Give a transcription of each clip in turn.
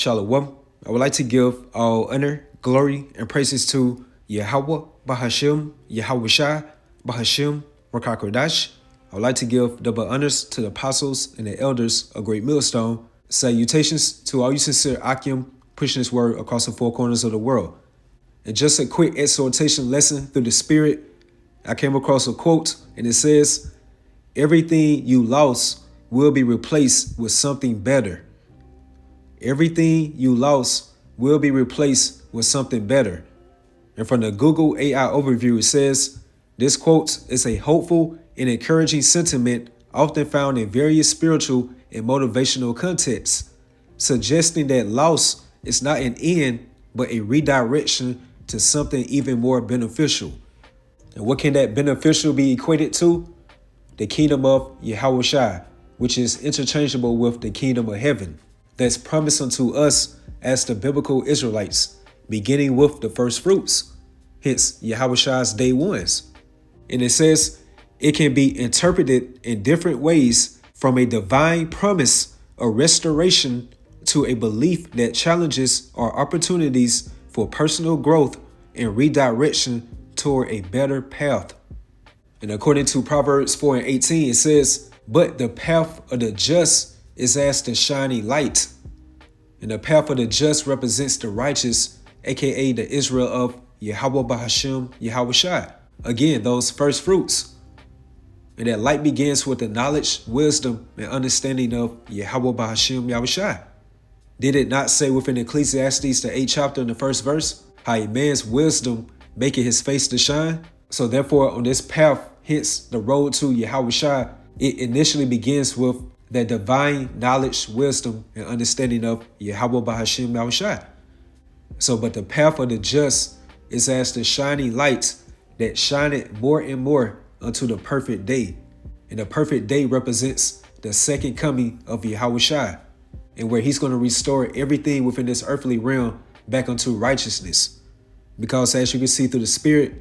Shalom. I would like to give all honor, glory, and praises to Yahawah, Bahashim, YAHAWASHI, Bahashim, Rakakodash. I would like to give double honors to the apostles and the elders of Great Millstone. Salutations to all you sincere Akim pushing this word across the four corners of the world. And just a quick exhortation lesson through the Spirit. I came across a quote and it says, "Everything you lost will be replaced with something better." Everything you lost will be replaced with something better. And from the Google AI overview, it says, this quote is a hopeful and encouraging sentiment often found in various spiritual and motivational contexts, suggesting that loss is not an end, but a redirection to something even more beneficial. And what can that beneficial be equated to? The kingdom of YAHAWASHI, which is interchangeable with the kingdom of heaven, that's promised unto us as the biblical Israelites, beginning with the first fruits, hence YAHAWASHI's day ones. And it says it can be interpreted in different ways, from a divine promise of restoration to a belief that challenges are opportunities for personal growth and redirection toward a better path. And according to Proverbs 4:18, it says, "But the path of the just is as the shining light." And the path of the just represents the righteous, aka the Israel of Yahawah Bahashim YAHAWASHI. Again, those first fruits. And that light begins with the knowledge, wisdom, and understanding of Yahawah Bahashim YAHAWASHI. Did it not say within Ecclesiastes, the 8th chapter, in the first verse, how a man's wisdom maketh his face to shine? So therefore, on this path, hence the road to YAHAWASHI, it initially begins with that divine knowledge, wisdom, and understanding of Yahawah Bahashim YAHAWASHI. So, but the path of the just is as the shining light that shineth more and more unto the perfect day. And the perfect day represents the second coming of YAHAWASHI, and where he's going to restore everything within this earthly realm back unto righteousness. Because as you can see through the Spirit,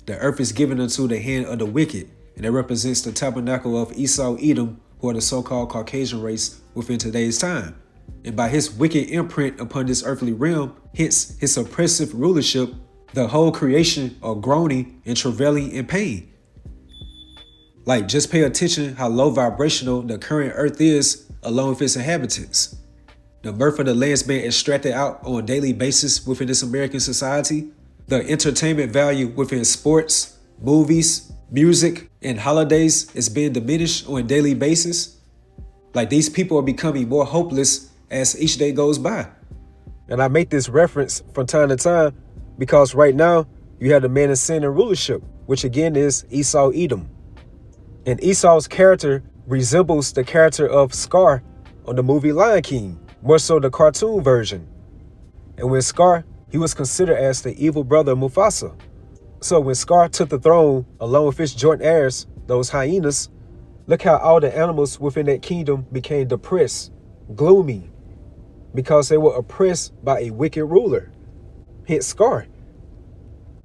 the earth is given unto the hand of the wicked, and that represents the tabernacle of Esau, Edom, who are the so-called Caucasian race within today's time. And by his wicked imprint upon this earthly realm, hence his oppressive rulership, the whole creation are groaning and travailing in pain. Like, just pay attention how low vibrational the current earth is along with its inhabitants. The mirth of the lands being extracted out on a daily basis within this American society. The entertainment value within sports, movies, music, and holidays is being diminished on a daily basis. Like, these people are becoming more hopeless as each day goes by. And I make this reference from time to time because right now you have the man of sin and rulership, which again is Esau, Edom. And Esau's character resembles the character of Scar on the movie Lion King, more so the cartoon version. And when Scar, he was considered as the evil brother of Mufasa. So when Scar took the throne along with his joint heirs, those hyenas, look how all the animals within that kingdom became depressed, gloomy, because they were oppressed by a wicked ruler, hence Scar.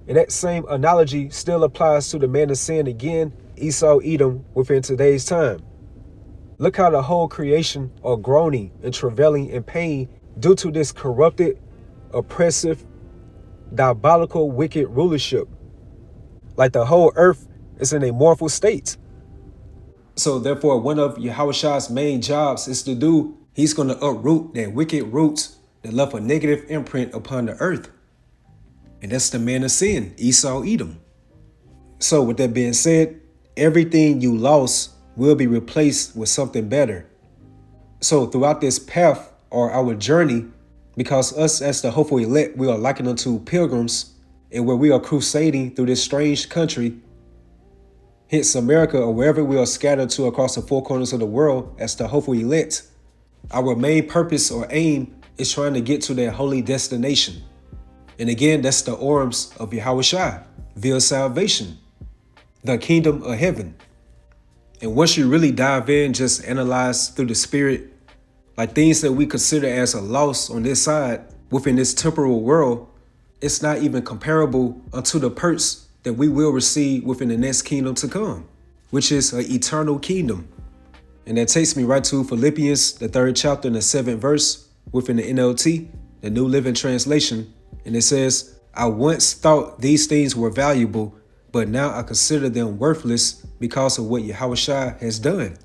And that same analogy still applies to the man of sin again, Esau, Edom, within today's time. Look how the whole creation are groaning and travailing in pain due to this corrupted, oppressive, diabolical, wicked rulership. Like the whole earth is in a mournful state. So therefore, one of YAHAWASHI's main jobs is to do, he's going to uproot that wicked roots that left a negative imprint upon the earth. And that's the man of sin, Esau, Edom. So with that being said, everything you lost will be replaced with something better. So throughout this path or our journey, because us as the hopeful elect, we are likened unto pilgrims, and where we are crusading through this strange country, hence America, or wherever we are scattered to across the four corners of the world as the hopeful elect, our main purpose or aim is trying to get to that holy destination. And again, that's the arms of YAHAWASHI via salvation, the kingdom of heaven. And once you really dive in, just analyze through the Spirit, like things that we consider as a loss on this side within this temporal world, it's not even comparable unto the perks that we will receive within the next kingdom to come, which is an eternal kingdom. And that takes me right to Philippians, the 3rd chapter and the 7th verse, within the NLT, the New Living Translation, and it says, I once thought these things were valuable, but now I consider them worthless because of what YAHAWASHI has done,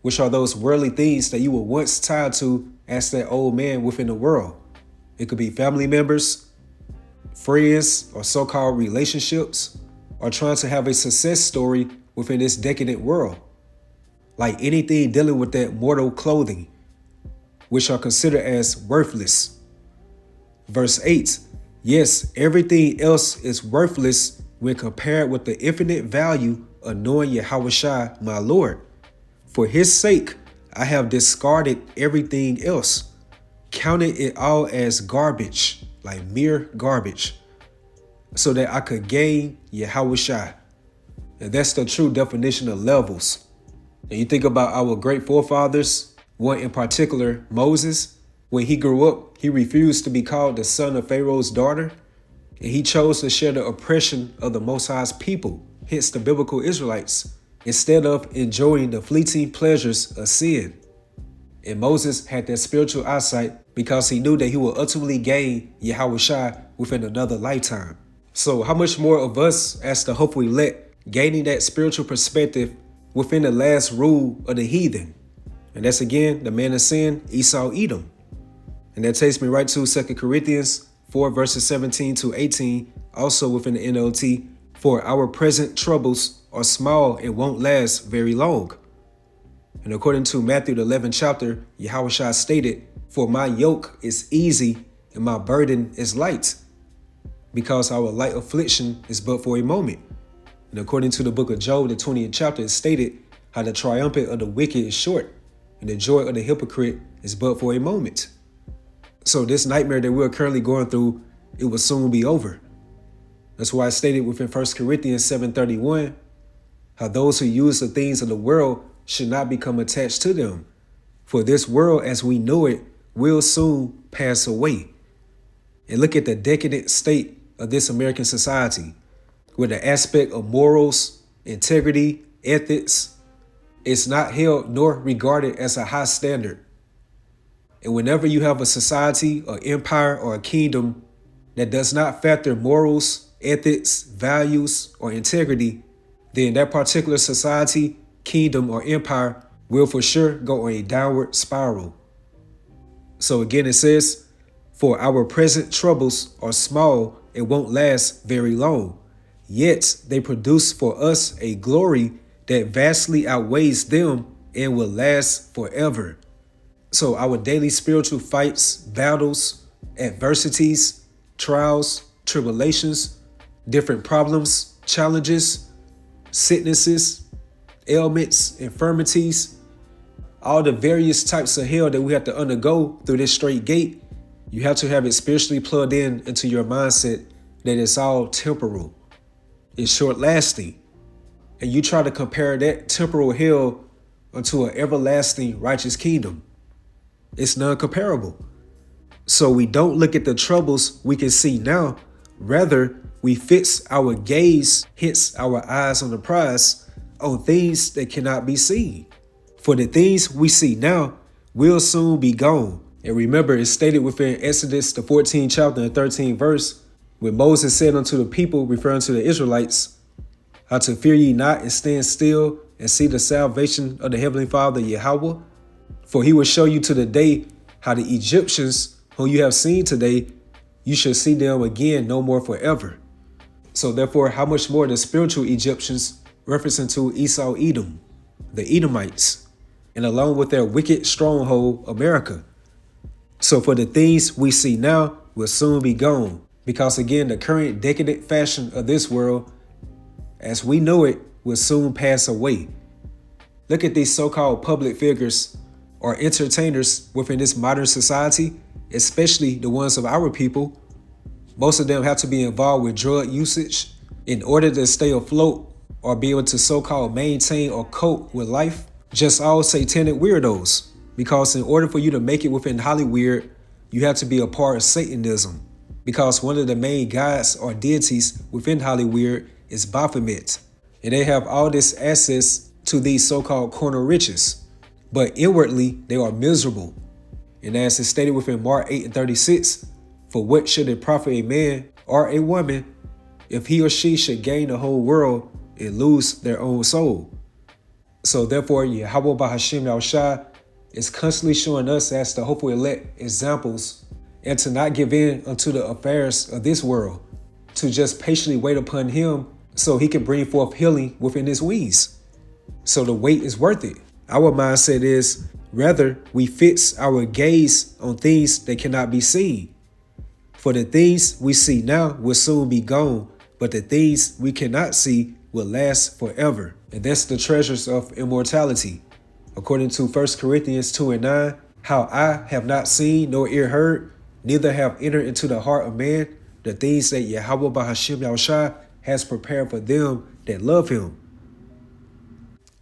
which are those worldly things that you were once tied to as that old man within the world. It could be family members, friends, or so-called relationships, or trying to have a success story within this decadent world. Like anything dealing with that mortal clothing, which are considered as worthless. Verse 8, yes, everything else is worthless when compared with the infinite value of knowing YAHAWASHI, my Lord. For his sake, I have discarded everything else, counted it all as garbage, like mere garbage, so that I could gain YAHAWASHI. And that's the true definition of levels. And you think about our great forefathers, one in particular, Moses. When he grew up, he refused to be called the son of Pharaoh's daughter, and he chose to share the oppression of the Most High's people, hence the biblical Israelites, instead of enjoying the fleeting pleasures of sin. And Moses had that spiritual eyesight because he knew that he would ultimately gain YAHAWASHI within another lifetime. So how much more of us as the hopeful elect gaining that spiritual perspective within the last rule of the heathen? And that's again the man of sin, Esau, Edom. And that takes me right to 2 Corinthians 4 verses 17 to 18, also within the NLT. For our present troubles are small and won't last very long. And according to Matthew the 11th chapter, YAHAWASHI stated, for my yoke is easy and my burden is light, because our light affliction is but for a moment. And according to the book of Job, the 20th chapter, it stated how the triumph of the wicked is short and the joy of the hypocrite is but for a moment. So this nightmare that we're currently going through, it will soon be over. That's why I stated within 1 Corinthians 7:31, how those who use the things of the world should not become attached to them. For this world as we know it will soon pass away. And look at the decadent state of this American society, where the aspect of morals, integrity, ethics is not held nor regarded as a high standard. And whenever you have a society or empire or a kingdom that does not factor morals, ethics, values, or integrity, then that particular society, kingdom, or empire will for sure go on a downward spiral. So again, it says, for our present troubles are small and won't last very long, yet they produce for us a glory that vastly outweighs them and will last forever. So our daily spiritual fights, battles, adversities, trials, tribulations, different problems, challenges, sicknesses, ailments, infirmities, all the various types of hell that we have to undergo through this straight gate, you have to have it spiritually plugged in into your mindset that it's all temporal. It's short lasting. And you try to compare that temporal hell unto an everlasting righteous kingdom. It's non-comparable. So we don't look at the troubles we can see now. Rather, we fix our gaze, hence our eyes on the prize, on things that cannot be seen. For the things we see now will soon be gone. And remember, it's stated within Exodus, the 14th chapter and 13th verse, when Moses said unto the people, referring to the Israelites, how to fear ye not and stand still and see the salvation of the Heavenly Father Yahweh. For he will show you to the day how the Egyptians whom you have seen today, you shall see them again no more forever. So therefore, how much more the spiritual Egyptians, referencing to Esau, Edom, the Edomites, and along with their wicked stronghold, America. So for the things we see now will soon be gone, because again, the current decadent fashion of this world, as we know it, will soon pass away. Look at these so-called public figures or entertainers within this modern society, especially the ones of our people. Most of them have to be involved with drug usage in order to stay afloat or be able to so-called maintain or cope with life. Just all satanic weirdos, because in order for you to make it within Hollywood, you have to be a part of Satanism, because one of the main gods or deities within Hollywood is Baphomet, and they have all this access to these so-called corner riches, but inwardly they are miserable. And as is stated within Mark 8:36, for what should it profit a man or a woman if he or she should gain the whole world and lose their own soul? So therefore, Yahawah Bahashim Yahushua is constantly showing us as the hopeful elect examples, and to not give in unto the affairs of this world, to just patiently wait upon him so he can bring forth healing within his wings. So the wait is worth it. Our mindset is rather we fix our gaze on things that cannot be seen. For the things we see now will soon be gone, but the things we cannot see will last forever. And that's the treasures of immortality. According to 1 Corinthians 2:9, how eye have not seen nor ear heard, neither have entered into the heart of man the things that Yahawah Bahashim Yahushua has prepared for them that love him.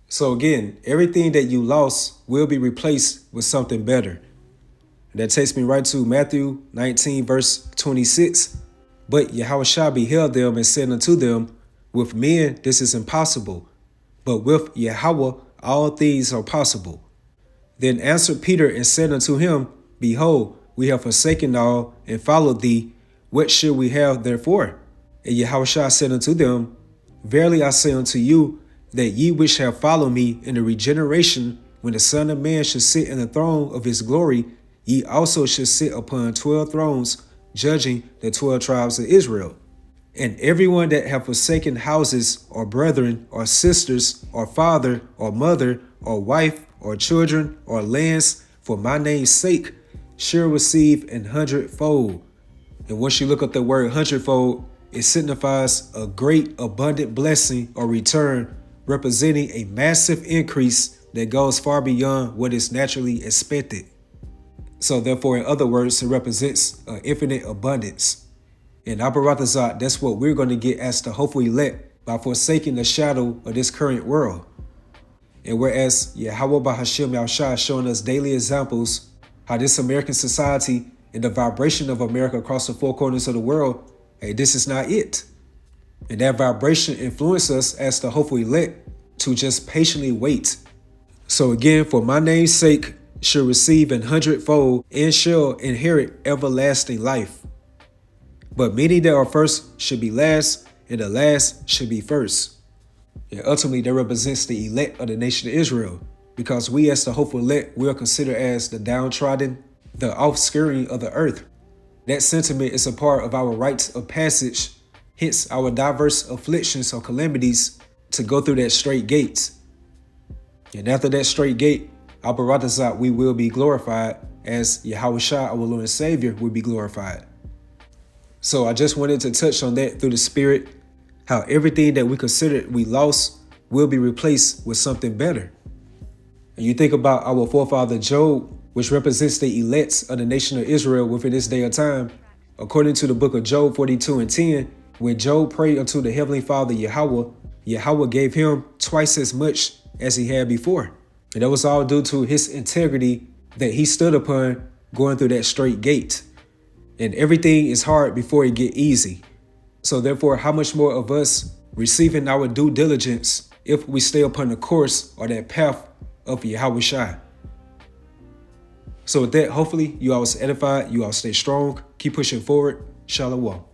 So again, everything that you lost will be replaced with something better. And that takes me right to Matthew 19 verse 26. But Yahushua beheld them and said unto them, with men this is impossible, but with Yahawah all things are possible. Then answered Peter and said unto him, behold, we have forsaken all and followed thee. What should we have therefore? And Yahushua said unto them, verily I say unto you, that ye which have followed me in the regeneration, when the Son of Man should sit in the throne of his glory, ye also should sit upon 12 thrones, judging the 12 tribes of Israel. And everyone that have forsaken houses, or brethren, or sisters, or father, or mother, or wife, or children, or lands, for my name's sake, shall receive 100-fold. And once you look up the word 100-fold, it signifies a great abundant blessing or return, representing a massive increase that goes far beyond what is naturally expected. So therefore, in other words, it represents an infinite abundance. And Abaratazat, that's what we're going to get as the hopeful elect by forsaking the shadow of this current world. And whereas Yahawah Bahashim Yahushua is showing us daily examples how this American society and the vibration of America across the four corners of the world, hey, this is not it. And that vibration influences us as the hopeful elect to just patiently wait. So again, for my name's sake, shall receive 100-fold and shall inherit everlasting life. But many that are first should be last, and the last should be first. And ultimately, that represents the elect of the nation of Israel, because we as the hopeful elect, we are considered as the downtrodden, the offscouring of the earth. That sentiment is a part of our rites of passage, hence our diverse afflictions or calamities to go through that straight gate. And after that straight gate, Abaratazat, we will be glorified as Yahushua, our Lord and Savior, will be glorified. So I just wanted to touch on that through the Spirit, how everything that we considered we lost will be replaced with something better. And you think about our forefather Job, which represents the elects of the nation of Israel within this day of time. According to the book of Job 42:10, when Job prayed unto the Heavenly Father Yahawah, Yahawah gave him twice as much as he had before. And that was all due to his integrity that he stood upon going through that straight gate. And everything is hard before it get easy. So therefore, how much more of us receiving our due diligence if we stay upon the course or that path of Yahawashi? So with that, hopefully you all was edified, you all stay strong, keep pushing forward. Shalom.